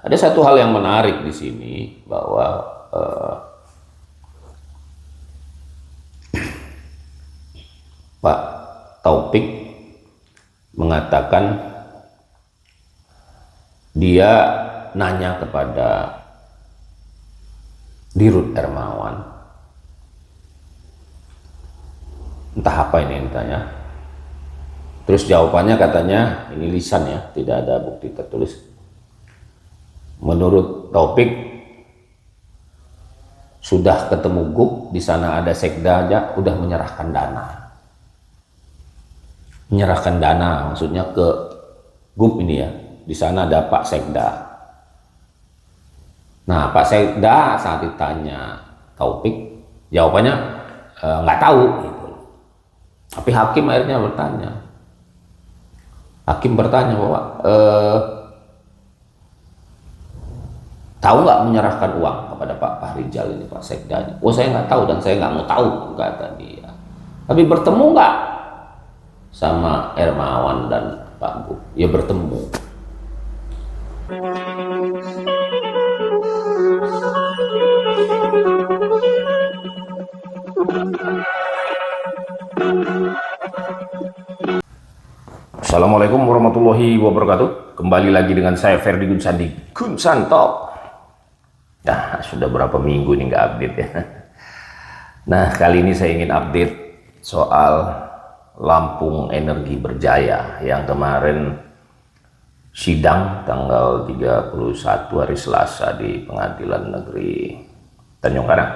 ada satu hal yang menarik di sini bahwa Pak Taufik mengatakan dia nanya kepada Dirut Hermawan, entah apa ini yang ditanya. Terus jawabannya katanya, ini lisan ya, tidak ada bukti tertulis. Menurut Taufik, sudah ketemu GUP, di sana ada sekda aja, udah menyerahkan dana. Menyerahkan dana, maksudnya ke GUP ini ya, di sana ada Pak Sekda. Nah, Pak Sekda saat ditanya Taufik, jawabannya nggak tahu. Gitu. Tapi hakim akhirnya bertanya. Hakim bertanya bahwa tahu nggak menyerahkan uang kepada Pak Fahrizal ini, Pak Sekda ini? Oh, saya nggak tahu dan saya nggak mau tahu, kata dia. Tapi bertemu nggak sama Hermawan dan Pak GUP? Ya bertemu. Assalamualaikum warahmatullahi wabarakatuh. Kembali lagi dengan saya Ferdi Gunsandi, Gunsanto. Nah, sudah berapa minggu nih nggak update ya. Nah, kali ini saya ingin update soal Lampung Energi Berjaya yang kemarin sidang tanggal 31 hari Selasa di Pengadilan Negeri Tanjung Karang.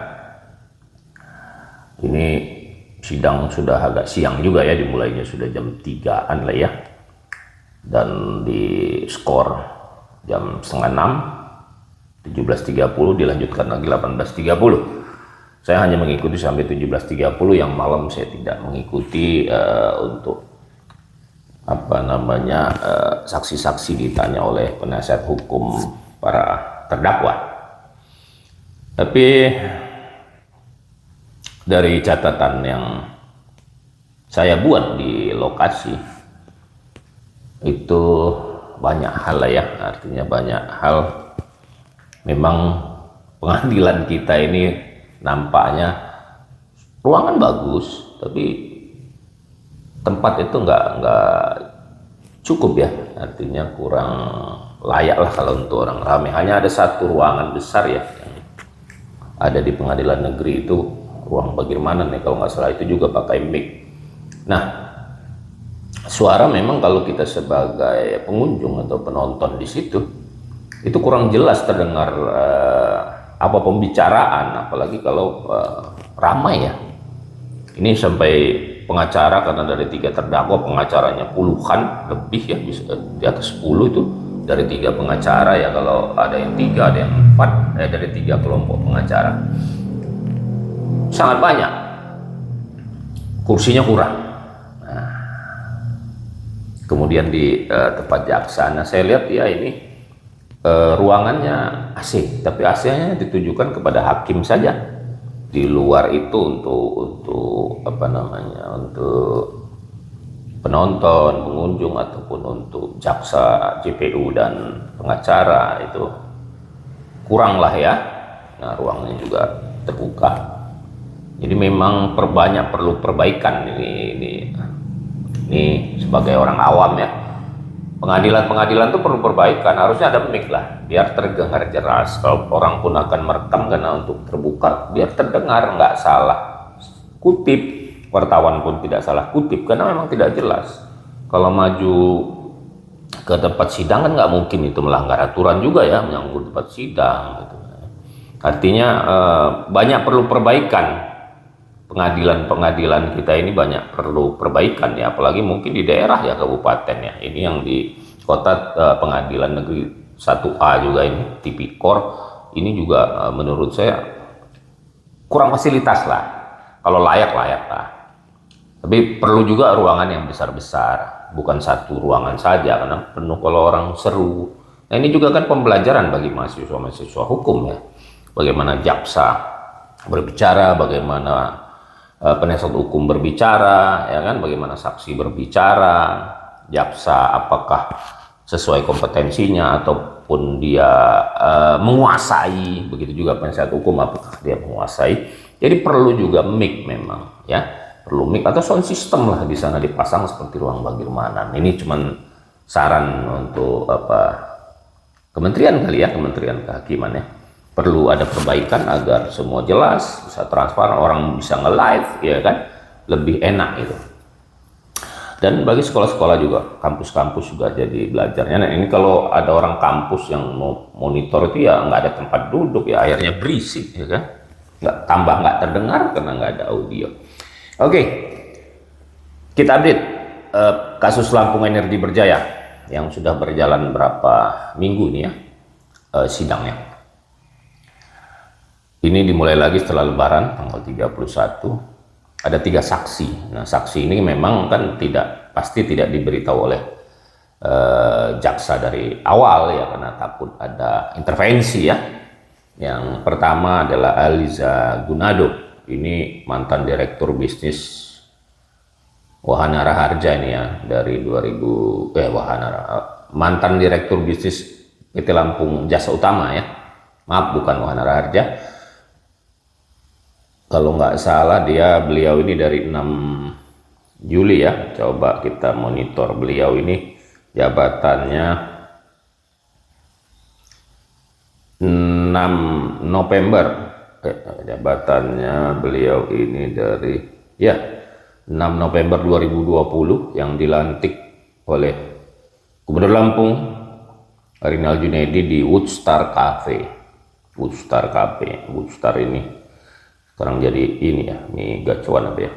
Ini sidang sudah agak siang juga ya, dimulainya sudah jam 3-an lah ya, dan di skor jam setengah 6, 17.30, dilanjutkan lagi 18.30. Saya hanya mengikuti sampai 17.30, yang malam saya tidak mengikuti untuk saksi-saksi ditanya oleh penasihat hukum para terdakwa. Tapi dari catatan yang saya buat di lokasi itu banyak hal lah ya, artinya banyak hal. Memang pengadilan kita ini nampaknya ruangan bagus, tapi tempat itu nggak cukup ya, artinya kurang layak lah kalau untuk orang ramai. Hanya ada satu ruangan besar ya yang ada di pengadilan negeri itu, ruang bagaimana nih kalau nggak salah, itu juga pakai mic. Nah, suara memang kalau kita sebagai pengunjung atau penonton di situ itu kurang jelas terdengar apa pembicaraan, apalagi kalau ramai ya. Ini sampai pengacara, karena dari 3 terdakwa pengacaranya puluhan lebih ya, bisa di atas 10 itu dari 3 pengacara ya, kalau ada yang 3 ada yang 4 dari 3 kelompok pengacara. Sangat banyak, kursinya kurang. Nah, kemudian di tempat jaksa, nah saya lihat ya ini ruangannya AC, tapi AC-nya ditujukan kepada hakim saja. Di luar itu untuk untuk penonton, pengunjung ataupun untuk jaksa, JPU dan pengacara itu kurang lah ya. Nah, ruangnya juga terbuka. Jadi memang perlu perbaikan ini sebagai orang awam ya. Pengadilan itu perlu perbaikan, harusnya ada mic lah biar terdengar jelas. Kalau orang pun akan merekam, karena untuk terbuka biar terdengar, nggak salah kutip, wartawan pun tidak salah kutip, karena memang tidak jelas. Kalau maju ke tempat sidang kan nggak mungkin itu melanggar aturan juga ya, menyangkut tempat sidang gitu. Artinya banyak perlu perbaikan. Pengadilan kita ini banyak perlu perbaikan ya, apalagi mungkin di daerah ya, kabupaten ya. Ini yang di kota Pengadilan Negeri 1A juga ini, Tipikor, ini juga menurut saya kurang fasilitas lah. Kalau layak lah. Tapi perlu juga ruangan yang besar-besar, bukan satu ruangan saja, karena penuh kalau orang seru. Nah, ini juga kan pembelajaran bagi mahasiswa hukum ya. Bagaimana jaksa berbicara, bagaimana penasihat hukum berbicara, ya kan, bagaimana saksi berbicara, jaksa apakah sesuai kompetensinya atau ataupun dia menguasai, begitu juga penasihat hukum apakah dia menguasai. Jadi perlu juga mic memang ya, perlu mic atau sound system lah di sana dipasang seperti ruang bagirmanan. Ini cuman saran untuk kementerian kali ya, Kementerian Kehakiman ya. Perlu ada perbaikan agar semua jelas, bisa transparan, orang bisa nge-live ya kan, lebih enak itu. Dan bagi sekolah-sekolah juga, kampus-kampus juga jadi belajarnya. Nah ini kalau ada orang kampus yang mau monitor itu ya nggak ada tempat duduk ya, akhirnya berisik ya kan, nggak terdengar karena nggak ada audio. Oke, kita update kasus Lampung Energi Berjaya yang sudah berjalan berapa minggu ini ya sidangnya. Ini dimulai lagi setelah Lebaran tanggal 31. Ada 3 saksi. Nah, saksi ini memang kan pasti tidak diberitahu oleh jaksa dari awal ya, karena takut ada intervensi ya. Yang pertama adalah Aliza Gunado. Ini mantan direktur bisnis Wahana Raharja ini ya, dari mantan direktur bisnis PT Lampung Jasa Utama ya. Maaf, bukan Wahana Raharja. Kalau nggak salah beliau ini dari 6 Juli ya, coba kita monitor beliau ini jabatannya 6 November, jabatannya beliau ini dari 6 November 2020 yang dilantik oleh Gubernur Lampung Rinal Junaidi di Woodstar Cafe. Woodstar ini sekarang jadi ini ya, mie gacuan apa ya,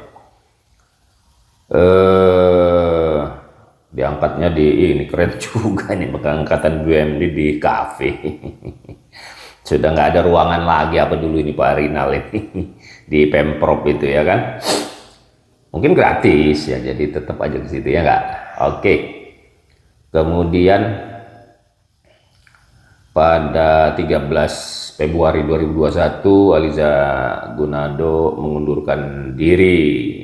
diangkatnya ini keren juga nih, pengangkatan BUMD di kafe. Sudah nggak ada ruangan lagi apa dulu ini Pak Rinal ini di Pemprov itu ya kan, mungkin gratis ya, jadi tetap aja ke situ ya nggak. Oke, kemudian pada 13 Februari 2021 Aliza Gunado mengundurkan diri.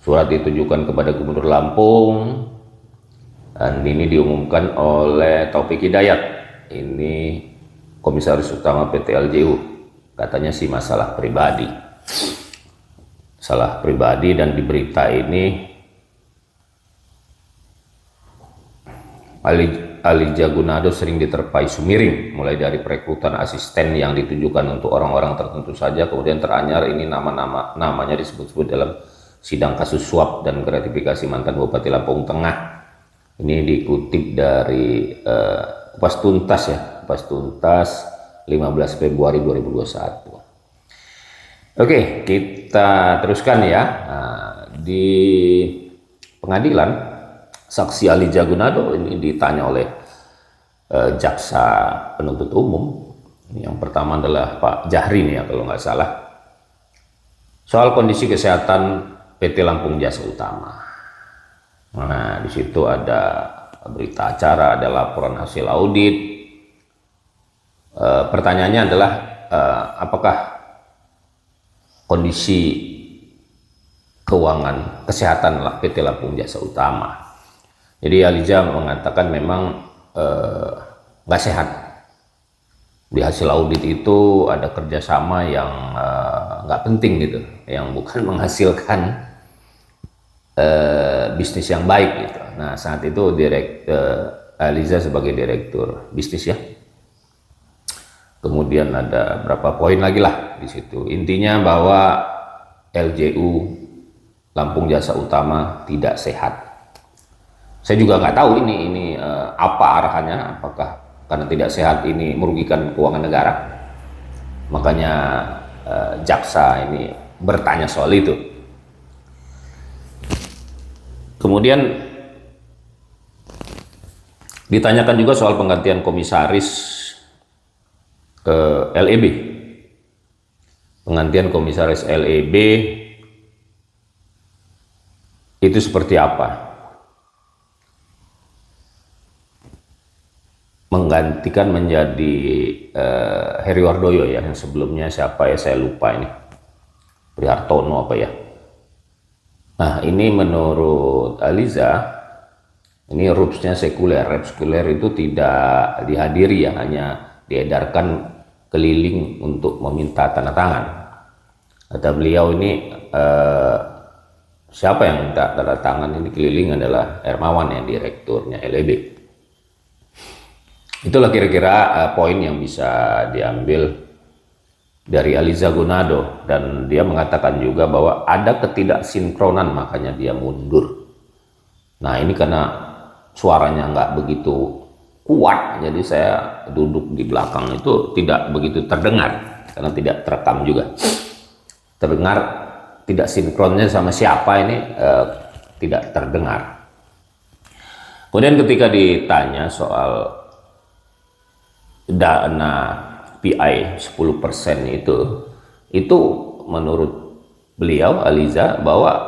Surat ditujukan kepada Gubernur Lampung dan ini diumumkan oleh Taufik Hidayat. Ini Komisaris Utama PT LJU. Katanya sih masalah pribadi. Salah pribadi, dan di berita ini Aliza Gunado sering diterpa isu miring, mulai dari perekrutan asisten yang ditujukan untuk orang-orang tertentu saja, kemudian teranyar ini namanya disebut-sebut dalam sidang kasus suap dan gratifikasi mantan Bupati Lampung Tengah. Ini dikutip dari Kupas Tuntas ya, Kupas Tuntas 15 Februari 2021. Oke, kita teruskan ya. Nah, di pengadilan saksi Aliza Gunado ini ditanya oleh jaksa penuntut umum. Yang pertama adalah Pak Jahrin ya kalau nggak salah, soal kondisi kesehatan PT Lampung Jasa Utama. Nah, di situ ada berita acara, ada laporan hasil audit. Pertanyaannya adalah apakah kondisi keuangan kesehatan PT Lampung Jasa Utama. Jadi Aliza mengatakan memang nggak sehat. Di hasil audit itu ada kerjasama yang nggak penting gitu, yang bukan menghasilkan bisnis yang baik gitu. Nah, saat itu Aliza sebagai direktur bisnis ya. Kemudian ada berapa poin lagi lah di situ. Intinya bahwa LJU Lampung Jasa Utama tidak sehat. Saya juga nggak tahu ini apa arahannya, apakah karena tidak sehat ini merugikan keuangan negara. Makanya jaksa ini bertanya soal itu. Kemudian ditanyakan juga soal penggantian komisaris LEB. Penggantian komisaris LEB itu seperti apa? Menggantikan menjadi Heri Wardoyo ya, yang sebelumnya siapa ya saya lupa ini, Prihartono apa ya. Nah, ini menurut Aliza Ini rupsnya sekuler. Sekuler itu tidak dihadiri ya, hanya diedarkan keliling untuk meminta tanda tangan. Kata beliau ini siapa yang minta tanda tangan ini keliling adalah Hermawan yang direkturnya LEB. Itulah kira-kira poin yang bisa diambil dari Aliza Gunado, dan dia mengatakan juga bahwa ada ketidaksinkronan makanya dia mundur. Nah ini karena suaranya nggak begitu kuat, jadi saya duduk di belakang itu tidak begitu terdengar karena tidak terekam juga. Terdengar tidak sinkronnya sama siapa ini tidak terdengar. Kemudian ketika ditanya soal dana PI 10% itu menurut beliau Aliza bahwa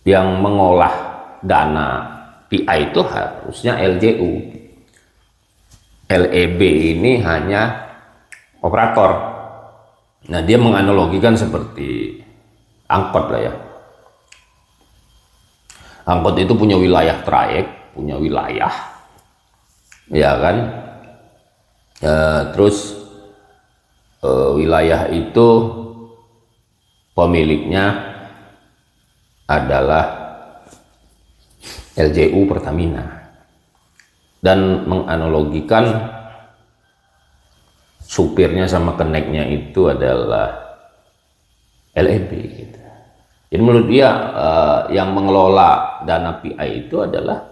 yang mengolah dana PI itu harusnya LJU. LEB ini hanya operator. Nah dia menganalogikan seperti angkot lah ya. Angkot itu punya wilayah trayek, punya wilayah, ya kan. Terus wilayah itu pemiliknya adalah LJU Pertamina, dan menganalogikan supirnya sama keneknya itu adalah LEB gitu. Jadi menurut dia yang mengelola dana PI itu adalah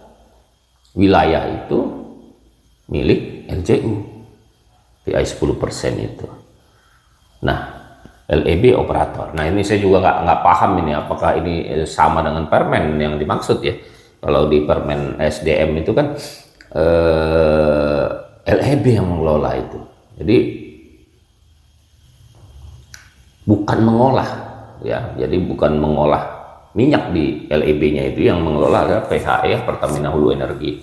wilayah itu milik LJU. PI 10% itu. Nah, LEB operator. Nah, ini saya juga nggak paham ini apakah ini sama dengan permen yang dimaksud ya. Kalau di permen SDM itu kan LEB yang mengelola itu. Jadi bukan mengolah ya. Jadi bukan mengolah minyak di LEB-nya itu, yang mengelola adalah PHE Pertamina Hulu Energi.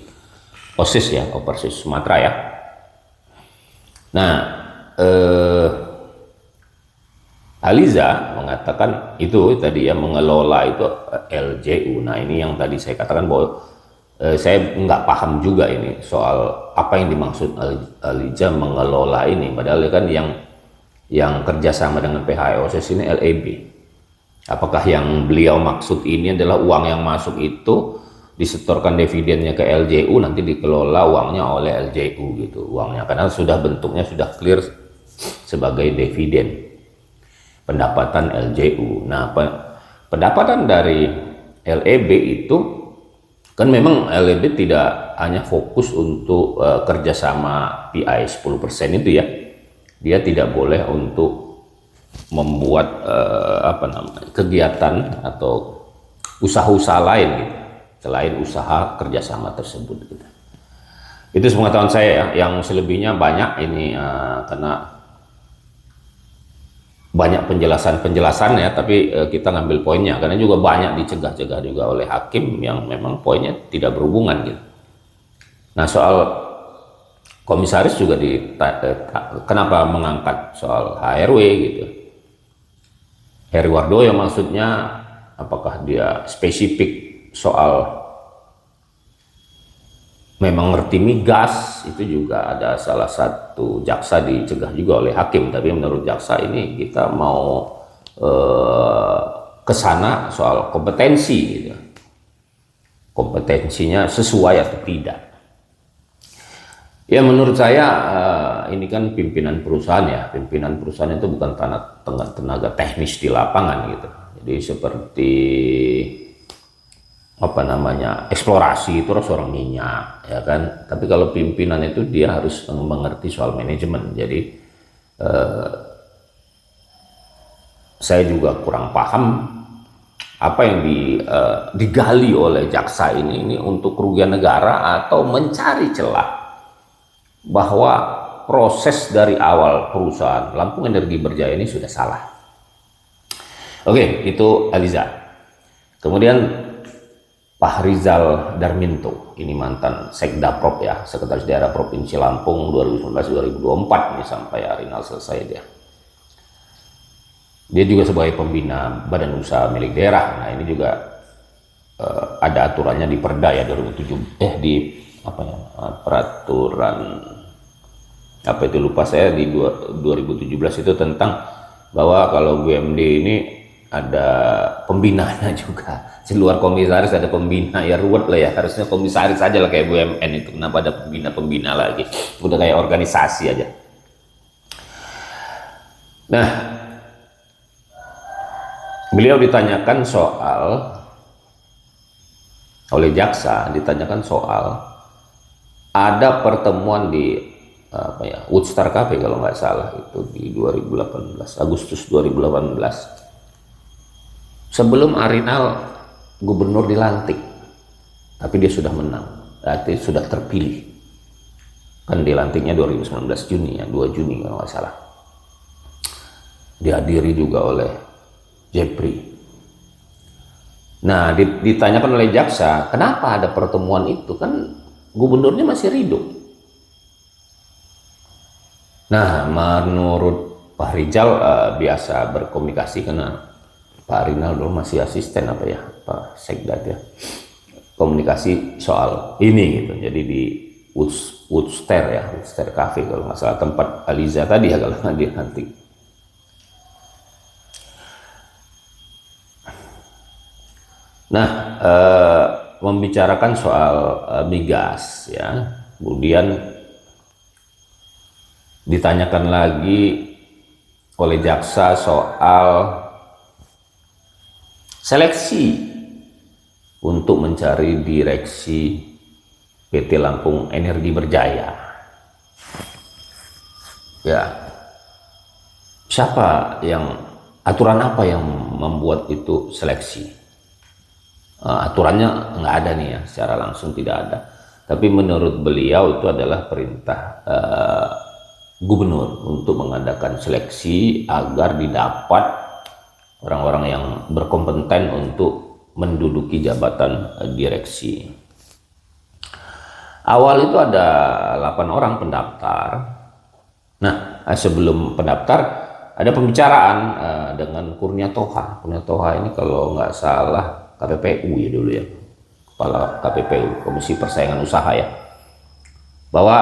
OSIS ya, Operasi Sumatera ya. Nah, Aliza mengatakan itu tadi ya, mengelola itu LJU. Nah ini yang tadi saya katakan bahwa saya nggak paham juga ini soal apa yang dimaksud Aliza mengelola ini. Padahal kan yang kerjasama dengan PHOSS ini LEB. Apakah yang beliau maksud ini adalah uang yang masuk itu disetorkan dividennya ke LJU, nanti dikelola uangnya oleh LJU gitu uangnya, karena sudah bentuknya sudah clear sebagai dividen pendapatan LJU. Nah pendapatan dari LEB itu kan memang LEB tidak hanya fokus untuk kerjasama PI 10% itu ya, dia tidak boleh untuk membuat kegiatan atau usaha-usaha lain gitu selain usaha kerjasama tersebut gitu. Itu sepengetahuan saya ya. Yang selebihnya banyak ini karena banyak penjelasan ya, tapi kita ngambil poinnya karena juga banyak dicegah-cegah juga oleh hakim yang memang poinnya tidak berhubungan gitu. Nah soal komisaris juga kenapa mengangkat soal HRW gitu. Heri Wardoyo maksudnya, apakah dia spesifik soal memang ngerti migas, itu juga ada salah satu jaksa dicegah juga oleh hakim, tapi menurut jaksa ini kita mau kesana soal kompetensi gitu. Kompetensinya sesuai atau tidak. Ya menurut saya ini kan pimpinan perusahaan ya, pimpinan perusahaan itu bukan tenaga teknis di lapangan gitu. Jadi seperti eksplorasi itu harus orang minyak ya kan, tapi kalau pimpinan itu dia harus mengerti soal manajemen. Jadi saya juga kurang paham apa yang digali oleh jaksa ini untuk kerugian negara atau mencari celah bahwa proses dari awal perusahaan Lampung Energi Berjaya ini sudah salah. Oke, itu Aliza. Kemudian Pak Rizal Darminto, ini mantan Sekda Prop ya, Sekretaris Daerah Provinsi Lampung 2019-2024 ini sampai Arinal selesai dia. Dia juga sebagai pembina badan usaha milik daerah. Nah ini juga ada aturannya di Perda ya 2007 di apa ya, peraturan apa itu lupa saya di 2017 itu tentang bahwa kalau BUMD ini ada pembinanya juga. Di luar komisaris ada pembina, ya ruwet lah ya, harusnya komisaris aja lah kayak BUMN itu, kenapa ada pembina lagi, udah kayak organisasi aja. Nah, beliau ditanyakan soal oleh jaksa, ditanyakan soal ada pertemuan di apa ya, Woodstar Cafe kalau nggak salah itu di 2018, Agustus 2018, sebelum Arinal gubernur dilantik, tapi dia sudah menang, berarti sudah terpilih, kan dilantiknya 2019 Juni ya, 2 Juni kalau nggak salah, dihadiri juga oleh Jepri. Nah, ditanyakan oleh jaksa, kenapa ada pertemuan itu, kan gubernurnya masih Ridho. Nah, menurut Pak Rijal biasa berkomunikasi karena Pak Rinal dulu masih asisten apa ya, Pak Sekdat ya, komunikasi soal ini gitu. Jadi di Woodster ya, Woodster Cafe kalau nggak salah, tempat Aliza tadi ya kalau dia nanti. Nah, membicarakan soal migas ya, kemudian ditanyakan lagi oleh jaksa soal seleksi untuk mencari direksi PT Lampung Energi Berjaya. Ya, siapa yang, aturan apa yang membuat itu seleksi? Aturannya nggak ada nih ya, secara langsung tidak ada. Tapi menurut beliau itu adalah perintah gubernur untuk mengadakan seleksi agar didapat orang-orang yang berkompeten untuk menduduki jabatan direksi. Awal itu ada 8 orang pendaftar. Nah, sebelum pendaftar ada pembicaraan dengan Kurnia Toha. Kurnia Toha ini kalau nggak salah KPPU ya dulu ya, kepala KPPU, Komisi Persaingan Usaha ya, bahwa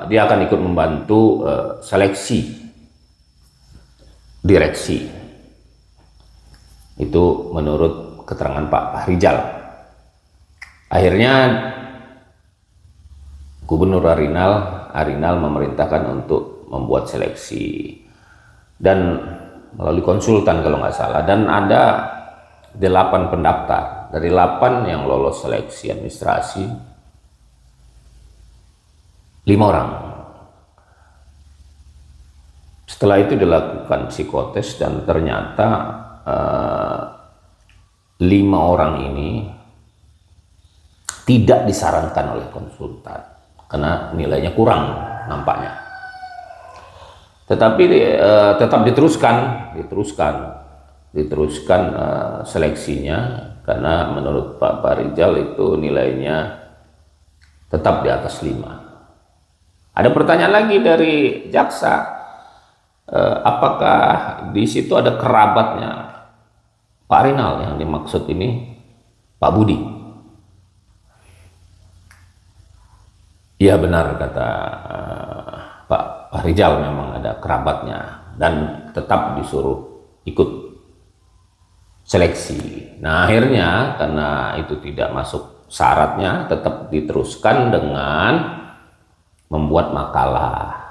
dia akan ikut membantu seleksi direksi. Itu menurut keterangan Pak Rijal. Akhirnya Gubernur Arinal memerintahkan untuk membuat seleksi dan melalui konsultan kalau nggak salah, dan ada 8 pendaftar. Dari 8 yang lolos seleksi administrasi, 5 orang. Setelah itu dilakukan psikotes dan ternyata 5 orang ini tidak disarankan oleh konsultan karena nilainya kurang nampaknya. Tetapi tetap diteruskan seleksinya karena menurut Pak Rijal itu nilainya tetap di atas 5. Ada pertanyaan lagi dari jaksa, apakah di situ ada kerabatnya Pak Rinal yang dimaksud ini Pak Budi? Iya benar kata Pak Rijal, memang ada kerabatnya dan tetap disuruh ikut seleksi. Nah, akhirnya karena itu tidak masuk syaratnya, tetap diteruskan dengan membuat makalah.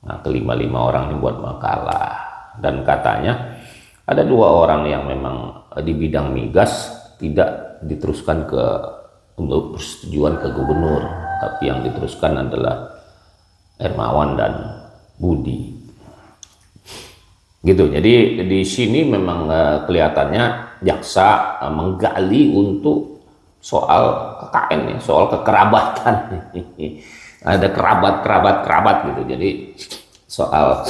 Nah, kelima-lima orang dibuat makalah, dan katanya ada 2 orang yang memang di bidang migas tidak diteruskan untuk persetujuan ke gubernur, tapi yang diteruskan adalah Hermawan dan Budi. Gitu. Jadi di sini memang kelihatannya jaksa menggali untuk soal KKN ya, soal kekerabatan. Ada kerabat gitu. Jadi soal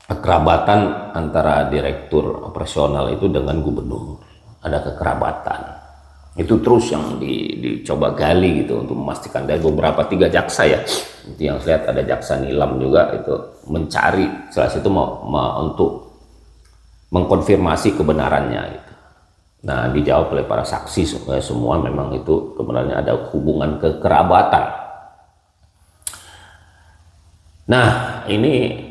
kekerabatan antara direktur operasional itu dengan gubernur, ada kekerabatan. Itu terus yang dicoba gali gitu untuk memastikan. Dari beberapa 3 jaksa ya, itu yang saya lihat ada jaksa Nilam juga itu mencari salah satu untuk mengkonfirmasi kebenarannya gitu. Nah, dijawab oleh para saksi semua memang itu sebenarnya ada hubungan kekerabatan. Nah, ini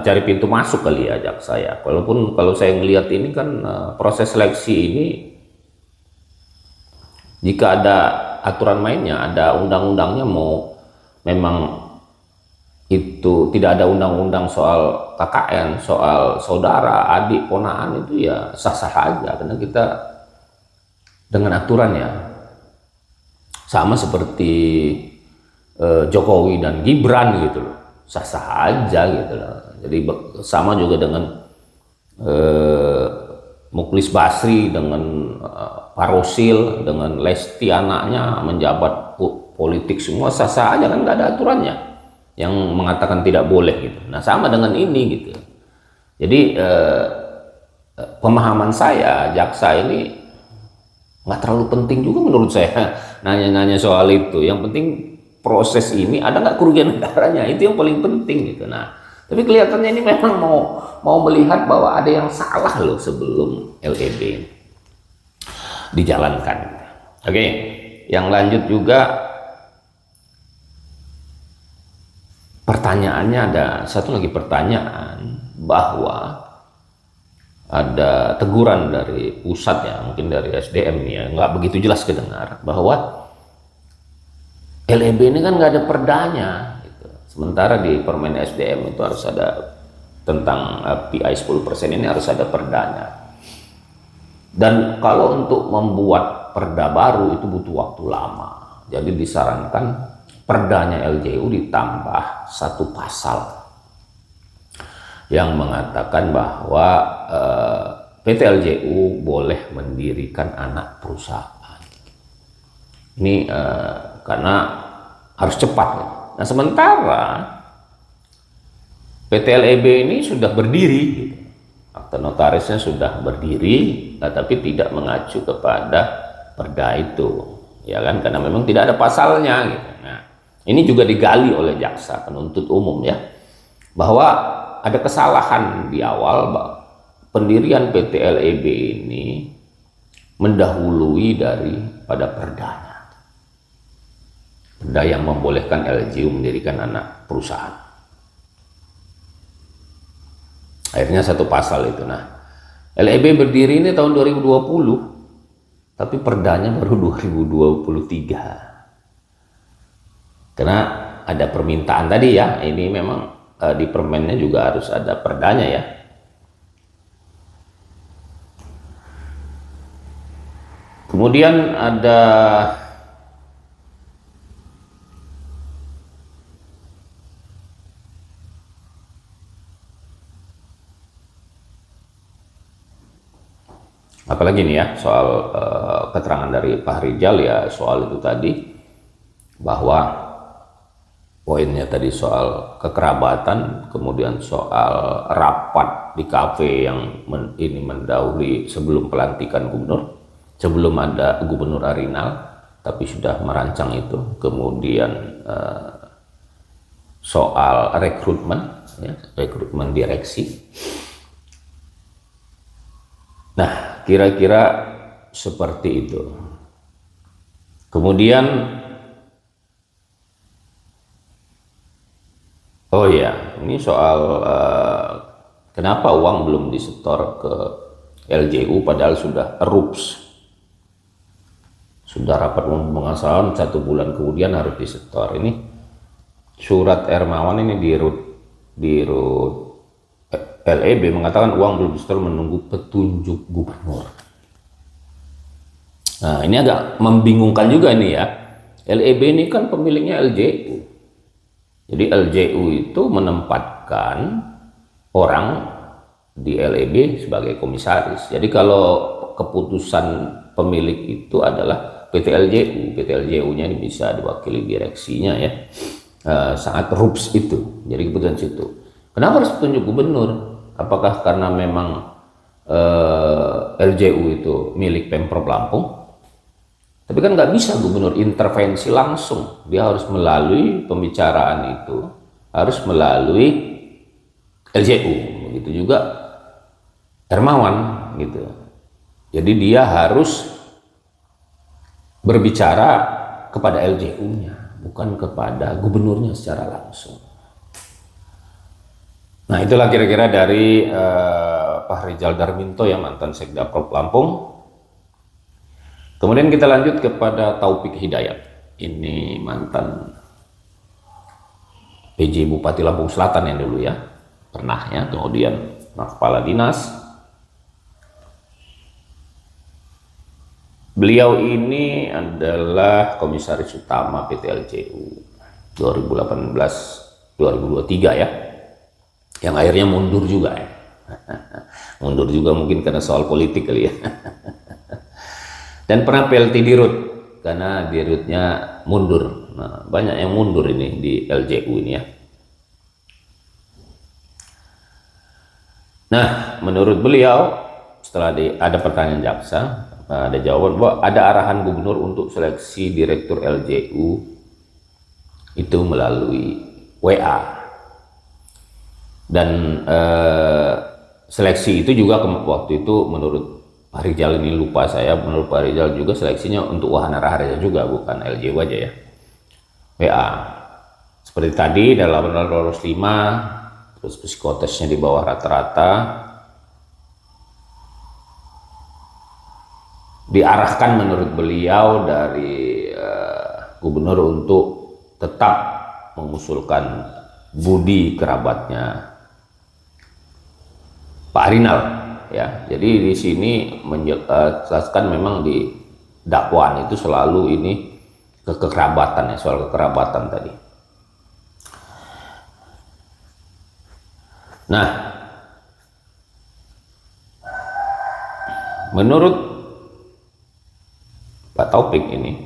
cari pintu masuk kali ya jaksa ya. Walaupun kalau saya melihat ini kan proses seleksi ini, jika ada aturan mainnya, ada undang-undangnya, mau memang itu tidak ada undang-undang soal KKN, soal saudara, adik, ponaan, itu ya sah-sah aja karena kita dengan aturannya. Sama seperti Jokowi dan Gibran gitu loh, sah-sah aja gitu loh. Jadi sama juga dengan Muklis Basri dengan Pak Rosil, dengan Lesti anaknya menjabat politik, semua sah-sah aja kan, nggak ada aturannya yang mengatakan tidak boleh gitu. Nah, sama dengan ini gitu. Jadi pemahaman saya, jaksa ini nggak terlalu penting juga menurut saya nanya-nanya soal itu. Yang penting proses ini ada nggak kerugian negaranya, itu yang paling penting gitu. Nah, tapi kelihatannya ini memang mau melihat bahwa ada yang salah loh sebelum LEB dijalankan. Oke, yang lanjut juga pertanyaannya, ada satu lagi pertanyaan bahwa ada teguran dari pusat ya, mungkin dari SDM ya, nggak begitu jelas kedengar bahwa LEB ini kan nggak ada perdanya gitu. Sementara di Permen SDM itu harus ada tentang PI 10% ini harus ada perdanya. Dan kalau untuk membuat perda baru itu butuh waktu lama. Jadi disarankan perdanya LJU ditambah satu pasal yang mengatakan bahwa PT LJU boleh mendirikan anak perusahaan. Ini karena harus cepat. Nah, sementara PT LEB ini sudah berdiri, gitu. Akta notarisnya sudah berdiri, tapi tidak mengacu kepada perda itu, ya kan? Karena memang tidak ada pasalnya, gitu. Nah, ini juga digali oleh jaksa penuntut umum ya, bahwa ada kesalahan di awal pendirian PT LEB ini mendahului daripada perdanya. Perda yang membolehkan LJU mendirikan anak perusahaan. Akhirnya satu pasal itu. Nah, LEB berdiri ini tahun 2020, tapi perdanya baru 2023. Karena ada permintaan tadi ya, ini memang di permennya juga harus ada perdanya ya. Kemudian ada apalagi nih ya, soal keterangan dari Pak Rijal ya, soal itu tadi bahwa poinnya tadi soal kekerabatan, kemudian soal rapat di kafe yang ini mendahului sebelum pelantikan gubernur, sebelum ada Gubernur Arinal, tapi sudah merancang itu. Kemudian soal rekrutmen, ya, rekrutmen direksi. Nah, kira-kira seperti itu. Kemudian, oh ya, ini soal kenapa uang belum disetor ke LJU padahal sudah RUPS, sudah rapat pengasahan 1 bulan kemudian harus disetor. Ini surat Hermawan ini di RUT LEB mengatakan uang belum disetor menunggu petunjuk gubernur. Nah, ini agak membingungkan juga nih ya. LEB ini kan pemiliknya LJU. Jadi LJU itu menempatkan orang di LEB sebagai komisaris. Jadi kalau keputusan pemilik itu adalah PT LJU, PT LJU-nya ini bisa diwakili direksinya ya. Sangat RUPS itu. Jadi keputusan situ. Kenapa harus petunjuk gubernur? Apakah karena memang LJU itu milik Pemprov Lampung? Tapi kan nggak bisa gubernur intervensi langsung. Dia harus melalui pembicaraan itu, harus melalui LJU. Begitu juga Hermawan gitu. Jadi dia harus berbicara kepada LJU-nya, bukan kepada gubernurnya secara langsung. Nah, itulah kira-kira dari Pak Rizal Darminto yang mantan Sekda Prop Lampung. Kemudian kita lanjut kepada Taufik Hidayat. Ini mantan PJ Bupati Lampung Selatan yang dulu ya, pernahnya, kemudian kepala dinas. Beliau ini adalah komisaris utama PT LJU 2018-2023 ya, yang akhirnya mundur juga ya. Mundur juga mungkin karena soal politik kali ya. Dan pernah PLT Dirut karena Dirutnya mundur. Nah, banyak yang mundur ini di LJU ini ya. Nah, menurut beliau setelah ada pertanyaan jaksa, ada jawaban bahwa ada arahan gubernur untuk seleksi direktur LJU itu melalui WA, dan seleksi itu juga waktu itu menurut Pak Rizal, ini lupa saya, menurut Pak Rizal juga seleksinya untuk Wahana Raharja juga, bukan LJU aja ya, WA. Seperti tadi dalam 805, terus psikotesnya di bawah rata-rata, diarahkan menurut beliau dari gubernur untuk tetap mengusulkan Budi kerabatnya Pak Rinal ya. Jadi di sini menjelaskan memang di dakwaan itu selalu ini kekerabatan ya, soal kekerabatan tadi. Nah, menurut Pak Taufik ini,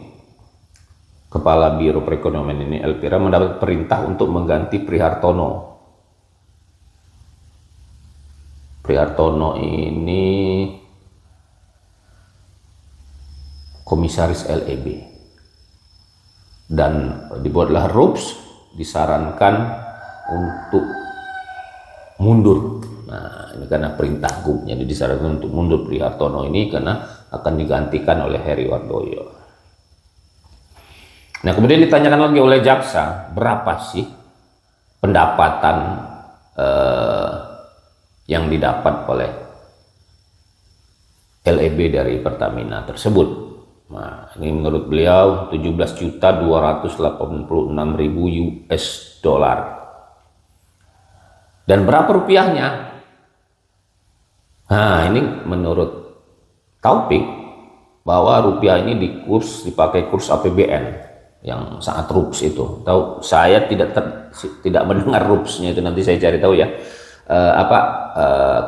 Kepala Biro Perekonomian ini, Elvira mendapat perintah untuk mengganti Prihartono. Prihartono ini komisaris LEB. Dan dibuatlah RUPS, disarankan untuk mundur. Nah, ini karena perintah gubnya, jadi disarankan untuk mundur Prihartono ini karena akan digantikan oleh Heri Wardoyo. Nah, kemudian ditanyakan lagi oleh jaksa, berapa sih pendapatan yang didapat oleh LEB dari Pertamina tersebut. Nah, ini menurut beliau 17.286.000 US dollar. Dan berapa rupiahnya? Nah, ini menurut Taufik bahwa rupiah ini dipakai kurs APBN yang sangat rups itu. Tahu, saya tidak mendengar rupsnya itu, nanti saya cari tahu ya.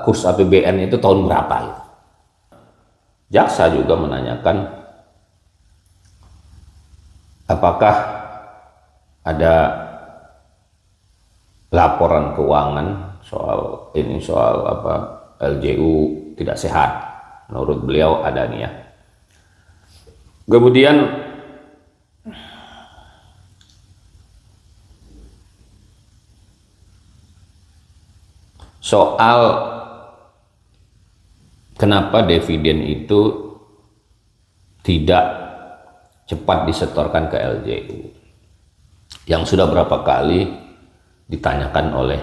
Kurs APBN itu tahun berapa itu. Jaksa juga menanyakan apakah ada laporan keuangan soal LJU tidak sehat. Menurut beliau ada nih ya. Kemudian soal kenapa dividen itu tidak cepat disetorkan ke LJU, yang sudah berapa kali ditanyakan oleh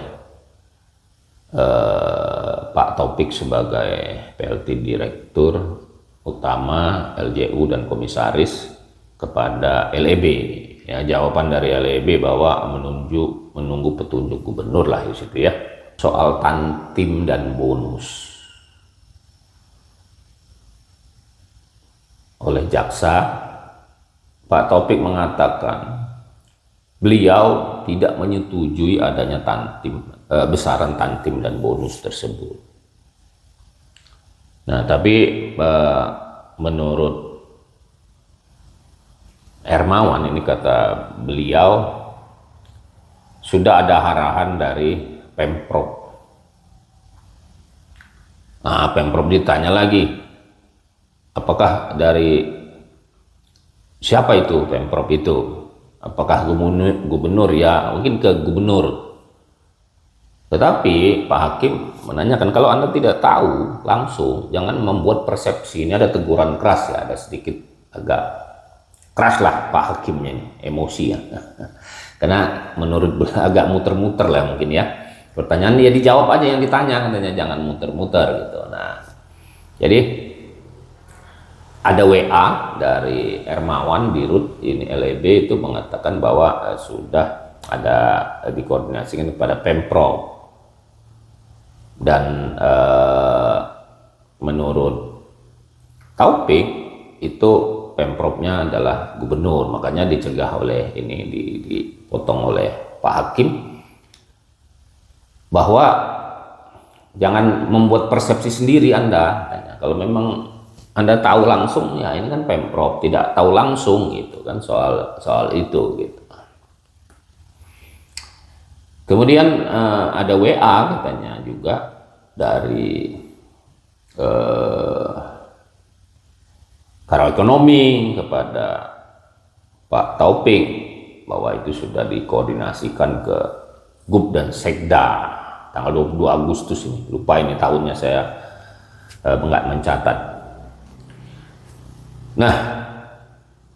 Pak Taufik sebagai PLT Direktur Utama LJU dan Komisaris kepada LEB. Ya, jawaban dari LEB bahwa menunggu petunjuk gubernur lah di situ ya. Soal tantim dan bonus oleh jaksa, Pak Taufik mengatakan beliau tidak menyetujui adanya besaran tantim dan bonus tersebut. Nah, tapi menurut Hermawan ini, kata beliau sudah ada arahan dari Pemprov. Nah, Pemprov ditanya lagi, apakah dari siapa itu Pemprov itu? Apakah gubernur? Ya, mungkin ke gubernur. Tetapi Pak Hakim menanyakan, kalau Anda tidak tahu langsung, jangan membuat persepsi. Ini ada teguran keras ya, ada sedikit agak keras lah Pak Hakimnya ini, emosi ya. Karena menurut agak muter-muter lah mungkin ya. Pertanyaan dia dijawab aja yang ditanya, katanya jangan muter-muter gitu. Nah, jadi ada WA dari Hermawan Dirut ini LEB itu mengatakan bahwa sudah ada dikoordinasikan kepada Pemprov. Dan menurut Taufik itu Pemprovnya adalah gubernur, makanya dicegah oleh ini, dipotong oleh Pak Hakim bahwa jangan membuat persepsi sendiri Anda. Kalau memang Anda tahu langsung, ya ini kan Pemprov, tidak tahu langsung gitu kan soal itu gitu. Kemudian ada WA katanya juga dari Karo Ekonomi kepada Pak Taufik bahwa itu sudah dikoordinasikan ke Gub dan Sekda tanggal 22 Agustus ini. Lupa ini tahunnya, saya nggak mencatat. Nah,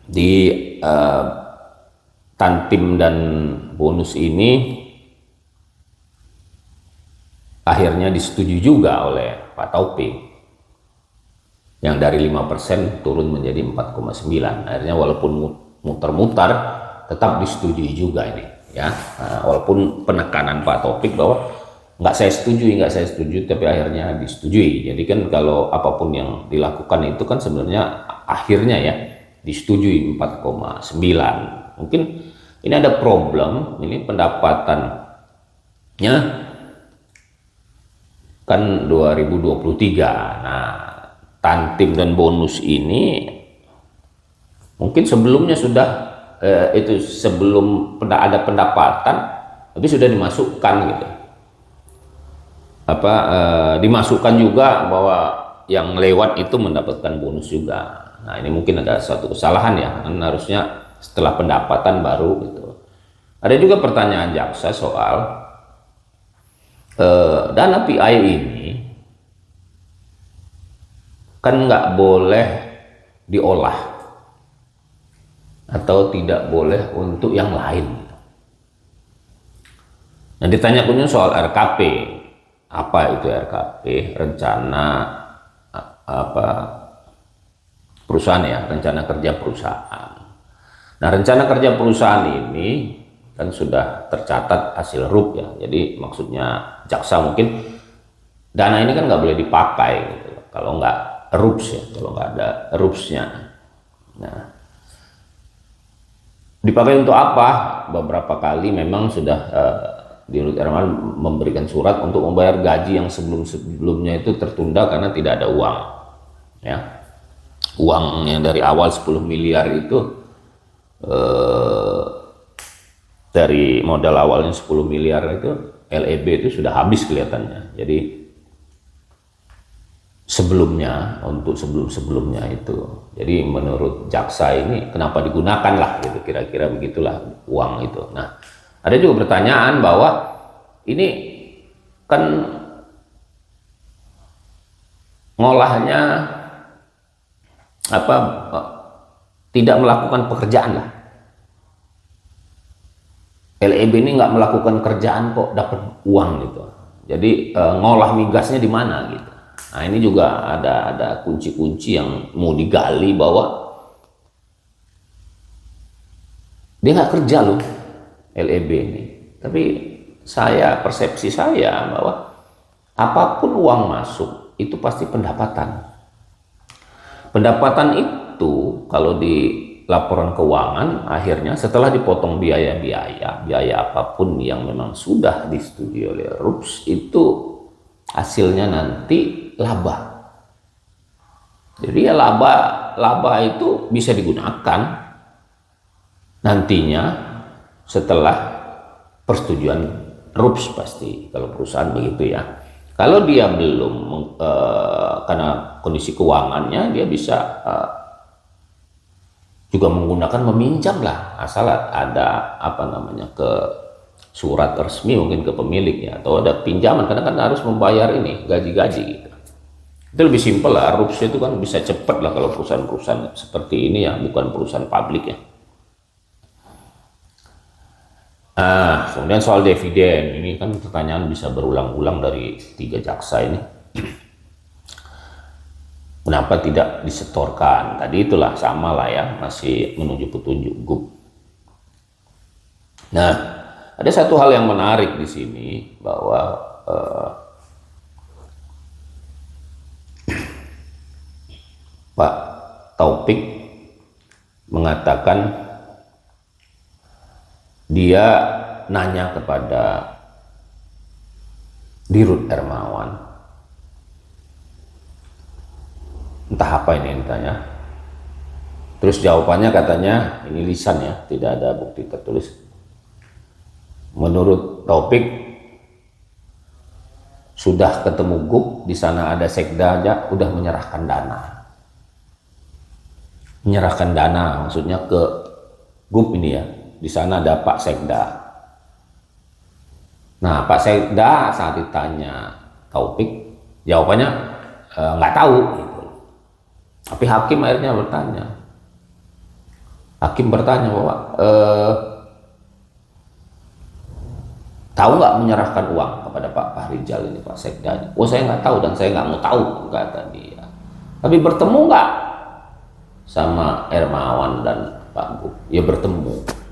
di Tantim dan bonus ini akhirnya disetujui juga oleh Pak Taufik, yang dari 5% turun menjadi 4,9. Akhirnya walaupun muter-muter tetap disetujui juga ini ya. Walaupun penekanan Pak Taufik bahwa nggak saya setuju, tapi akhirnya disetujui. Jadi kan kalau apapun yang dilakukan itu kan sebenarnya akhirnya ya disetujui 4,9. Mungkin ini ada problem, ini pendapatannya kan 2023. Nah, Tantim dan bonus ini mungkin sebelumnya sudah itu sebelum ada pendapatan, tapi sudah dimasukkan gitu. Dimasukkan juga bahwa yang lewat itu mendapatkan bonus juga. Nah, ini mungkin ada suatu kesalahan ya, kan harusnya setelah pendapatan baru gitu. Ada juga pertanyaan jaksa soal dana PI ini kan nggak boleh diolah atau tidak boleh untuk yang lain. Nah, ditanya punya soal RKP, apa itu RKP? Rencana perusahaan ya, rencana kerja perusahaan. Nah, rencana kerja perusahaan ini kan sudah tercatat hasil RUP ya. Jadi maksudnya jaksa mungkin dana ini kan nggak boleh dipakai gitu kalau nggak RUPS ya, kalau nggak ada RUPS-nya. Nah, dipakai untuk apa? Beberapa kali memang sudah Dirut Hermawan memberikan surat untuk membayar gaji yang sebelumnya itu tertunda karena tidak ada uang. Ya, uang yang dari awal 10 miliar itu dari modal awalnya 10 miliar itu LEB itu sudah habis kelihatannya. Jadi sebelumnya itu, jadi menurut jaksa ini kenapa digunakan lah gitu, kira-kira begitulah uang itu. Nah, ada juga pertanyaan bahwa ini kan ngolahnya tidak melakukan pekerjaan lah. LEB ini nggak melakukan kerjaan kok dapat uang gitu. Jadi ngolah migasnya di mana gitu. Nah, ini juga ada kunci-kunci yang mau digali bahwa dia nggak kerja loh LEB ini. Tapi persepsi saya bahwa apapun uang masuk itu pasti pendapatan. Pendapatan itu kalau di laporan keuangan akhirnya setelah dipotong biaya apapun yang memang sudah disetujui oleh RUPS itu hasilnya nanti laba. Jadi ya laba itu bisa digunakan nantinya setelah persetujuan RUPS pasti kalau perusahaan begitu ya. Kalau dia belum karena kondisi keuangannya dia bisa juga menggunakan meminjam lah, asal ada surat resmi mungkin ke pemilik ya, atau ada pinjaman karena kan harus membayar ini gaji-gaji gitu. Itu lebih simpel lah, RUPS itu kan bisa cepet lah kalau perusahaan-perusahaan seperti ini ya, bukan perusahaan publik ya. Kemudian soal dividen, ini kan pertanyaan bisa berulang-ulang dari 3 jaksa ini. Kenapa tidak disetorkan? Tadi itulah sama lah ya, masih menunggu petunjuk GUP. Nah, ada satu hal yang menarik di sini bahwa Pak Taufik mengatakan dia nanya kepada Dirut Hermawan, entah apa ini yang ditanya. Terus jawabannya katanya ini lisan ya, tidak ada bukti tertulis. Menurut Taufik sudah ketemu GUP, di sana ada sekda aja udah menyerahkan dana. Menyerahkan dana maksudnya ke GUP ini ya. Di sana ada Pak Sekda. Nah, Pak Sekda saat ditanya Taufik, jawabannya nggak tahu gitu. Tapi hakim akhirnya bertanya. Hakim bertanya bahwa tahu nggak menyerahkan uang kepada Pak Fahrizal ini, Pak Sekda ini? Oh, saya nggak tahu dan saya nggak mau tahu, kata dia. Tapi bertemu nggak sama Hermawan dan Pak GUP? Ya bertemu.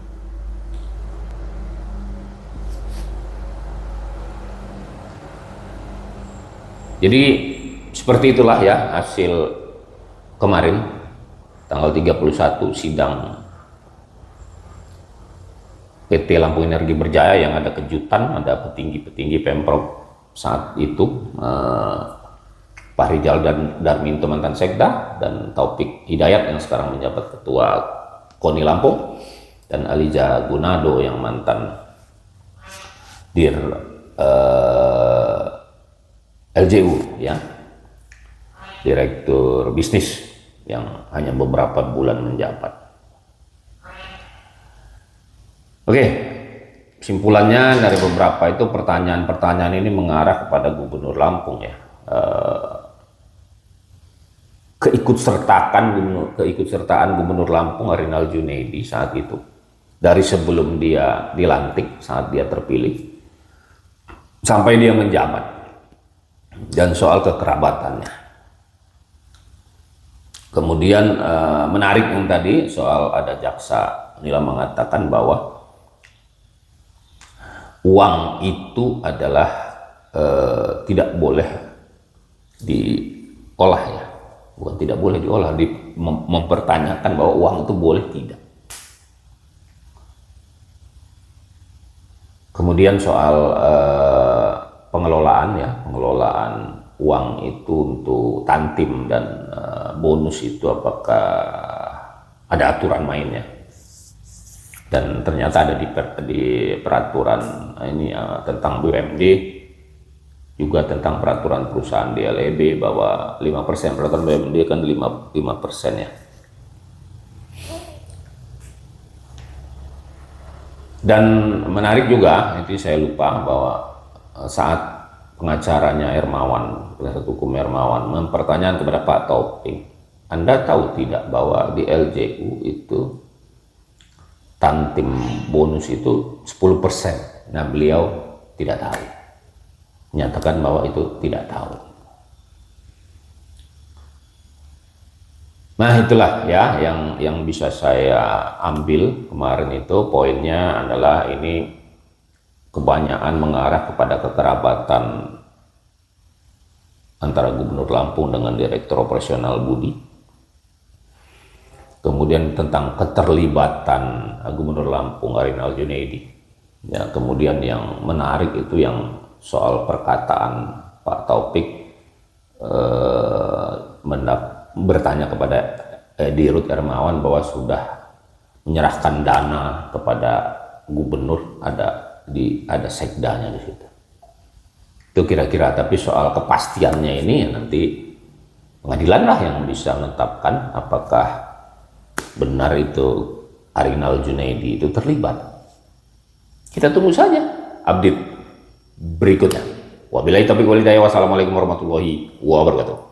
Jadi seperti itulah ya hasil kemarin tanggal 31 sidang PT Lampung Energi Berjaya yang ada kejutan, ada petinggi-petinggi Pemprov saat itu, Pak Rizal dan Darminto mantan Sekda, dan Taufik Hidayat yang sekarang menjabat Ketua KONI Lampung, dan Aliza Gunado yang mantan Dir LJU ya, Direktur Bisnis yang hanya beberapa bulan menjabat. Oke, kesimpulannya dari beberapa itu pertanyaan-pertanyaan ini mengarah kepada Gubernur Lampung ya. Keikutsertaan Gubernur Lampung Arinal Junaidi saat itu, dari sebelum dia dilantik, saat dia terpilih sampai dia menjabat, dan soal kekerabatannya. Kemudian menarik yang tadi soal ada jaksa nila mengatakan bahwa uang itu adalah tidak boleh diolah ya, bukan tidak boleh diolah, mempertanyakan bahwa uang itu boleh tidak. Kemudian soal pengelolaan ya, pengelolaan uang itu untuk tantim dan bonus itu apakah ada aturan mainnya, dan ternyata ada di peraturan ini tentang BUMD, juga tentang peraturan perusahaan di LEB bahwa 5%, peraturan BUMD kan 5% ya. Dan menarik juga, itu saya lupa, bahwa saat pengacaranya Hermawan, penasihat hukum Hermawan mempertanyakan kepada Pak Taufik, Anda tahu tidak bahwa di LJU itu tantim bonus itu 10%? Nah, beliau tidak tahu, menyatakan bahwa itu tidak tahu. Nah, itulah ya yang bisa saya ambil kemarin itu. Poinnya adalah ini kebanyakan mengarah kepada kekerabatan antara Gubernur Lampung dengan Direktur Operasional Budi. Kemudian tentang keterlibatan Gubernur Lampung Arinal Junaidi. Ya, kemudian yang menarik itu yang soal perkataan Pak Taufik bertanya kepada Dirut Hermawan bahwa sudah menyerahkan dana kepada gubernur, ada sekdanya di situ. Itu kira-kira, tapi soal kepastiannya ini ya nanti pengadilan lah yang bisa menetapkan apakah benar itu Arinal Junaidi itu terlibat. Kita tunggu saja. update berikutnya. Wabillahi taufiq wal hidayah. Wassalamualaikum warahmatullahi wabarakatuh.